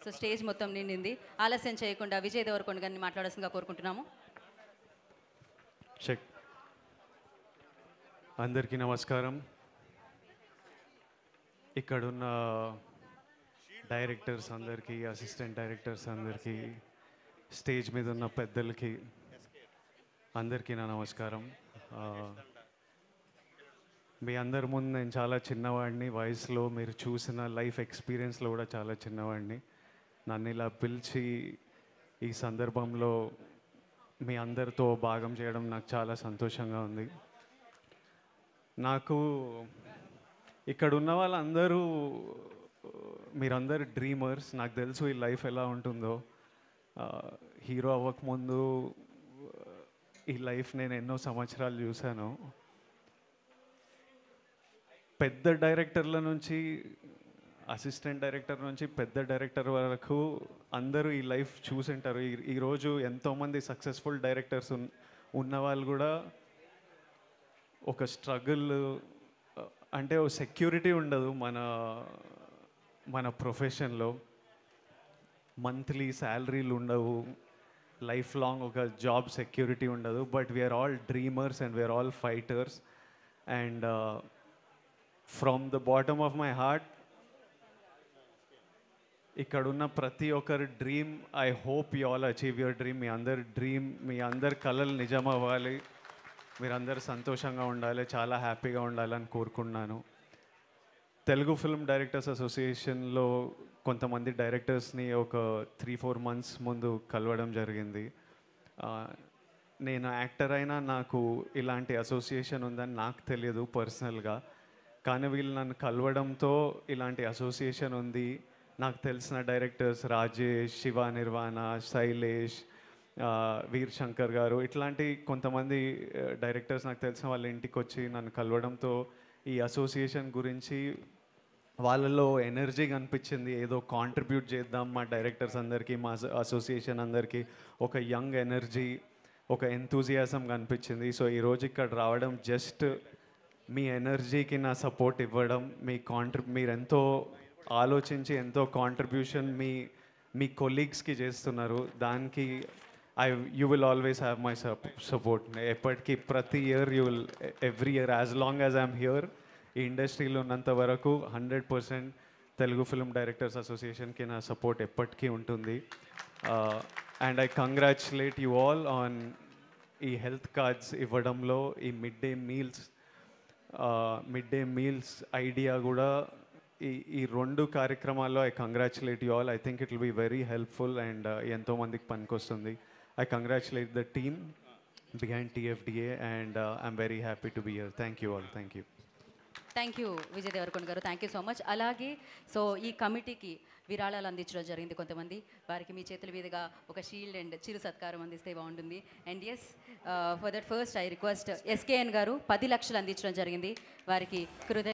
So stage మొత్తం నిండింది. ఆలస్యం చేయకుండా విజయ్ దేవరకొండ గారిని మాట్లాడాల్సిందిగా కోరుకుంటున్నాము. చెక్. అందరికీ నమస్కారం. ఇక్కడున్న డైరెక్టర్స్ అందరికీ, అసిస్టెంట్ డైరెక్టర్స్ అందరికీ, స్టేజ్ మీద ఉన్న పెద్దలకి అందరికీ నా నమస్కారం. మీ అందరి ముందు నేను చాలా చిన్నవాడిని, వయసులో మీరు చూసిన లైఫ్ ఎక్స్పీరియన్స్లో కూడా చాలా చిన్నవాడిని. నన్ను ఇలా పిలిచి ఈ సందర్భంలో మీ అందరితో భాగం చేయడం నాకు చాలా సంతోషంగా ఉంది. నాకు ఇక్కడ ఉన్న వాళ్ళందరూ మీరందరూ డ్రీమర్స్. నాకు తెలుసు ఈ లైఫ్ ఎలా ఉంటుందో. హీరో అవ్వకముందు ఈ లైఫ్ నేను ఎన్నో సంవత్సరాలు చూశాను. పెద్ద డైరెక్టర్ల నుంచి, అసిస్టెంట్ డైరెక్టర్ నుంచి పెద్ద డైరెక్టర్ వరకు అందరూ ఈ లైఫ్ చూసింటారు. ఈరోజు ఎంతోమంది సక్సెస్ఫుల్ డైరెక్టర్స్ ఉన్న వాళ్ళు కూడా ఒక స్ట్రగుల్, అంటే ఒక సెక్యూరిటీ ఉండదు మన ప్రొఫెషన్లో. మంత్లీ శాలరీలు ఉండవు, లైఫ్ లాంగ్ ఒక జాబ్ సెక్యూరిటీ ఉండదు. But we are all dreamers and we are all fighters. And from the bottom of my heart, ఇక్కడున్న ప్రతి ఒక్కరి dream, I hope you all achieve your dream. మీ అందరి డ్రీమ్, మీ అందరి కలలు నిజం అవ్వాలి. మీరందరూ సంతోషంగా ఉండాలి, చాలా హ్యాపీగా ఉండాలని కోరుకున్నాను. తెలుగు ఫిల్మ్ డైరెక్టర్స్ అసోసియేషన్లో కొంతమంది డైరెక్టర్స్ని ఒక 3-4 months ముందు కలవడం జరిగింది. నేను యాక్టర్ అయినా నాకు ఇలాంటి అసోసియేషన్ ఉందని నాకు తెలియదు పర్సనల్గా. కానీ వీళ్ళు నన్ను కలవడంతో ఇలాంటి అసోసియేషన్ ఉంది. నాకు తెలిసిన డైరెక్టర్స్ రాజేష్, శివ నిర్వాణ, శైలేష్, వీర్ శంకర్ గారు, ఇట్లాంటి కొంతమంది డైరెక్టర్స్ నాకు తెలిసిన వాళ్ళ ఇంటికి వచ్చి నన్ను కలవడంతో ఈ అసోసియేషన్ గురించి వాళ్ళలో ఎనర్జీ కనిపించింది. ఏదో కాంట్రిబ్యూట్ చేద్దాం మా డైరెక్టర్స్ అందరికీ, మా అసోసియేషన్ అందరికీ ఒక యంగ్ ఎనర్జీ, ఒక ఎంతూజియాజం కనిపించింది. సో ఈరోజు ఇక్కడ రావడం జస్ట్ మీ ఎనర్జీకి నా సపోర్ట్ ఇవ్వడం, మీరు ఎంతో ఆలోచించి ఎంతో కాంట్రిబ్యూషన్ మీ కొలీగ్స్కి చేస్తున్నారు. దానికి you will always have my support. ఎప్పటికీ ప్రతి year every year as long as I'm here, ఈ ఇండస్ట్రీలో ఉన్నంత వరకు 100% తెలుగు ఫిల్మ్ డైరెక్టర్స్ అసోసియేషన్కి నా సపోర్ట్ ఎప్పటికీ ఉంటుంది. And I congratulate you all on ఈ హెల్త్ కార్డ్స్ ఇవ్వడంలో. ఈ మిడ్ డే మీల్స్ ఐడియా కూడా ఈ 2 కార్యక్రమాల్లో I congratulate you all. I think it will be very helpful and ఎంతోమందికి పనికొస్తుంది. I congratulate the team behind TFDA and I'm very happy to be here. Thank you all. Thank you. Thank you Vijay Deverakonda గారు, thank you so much. అలాగే so ఈ కమిటీకి విరాళాలు అందించడం జరిగింది కొంతమంది. వారికి మీ చేతుల మీదుగా ఒక షీల్డ్ అండ్ చిరు సత్కారం అందిస్తే బాగుంటుంది. And yes, for that first I request SKN గారు 10 లక్షలు అందించడం జరిగింది. వారికి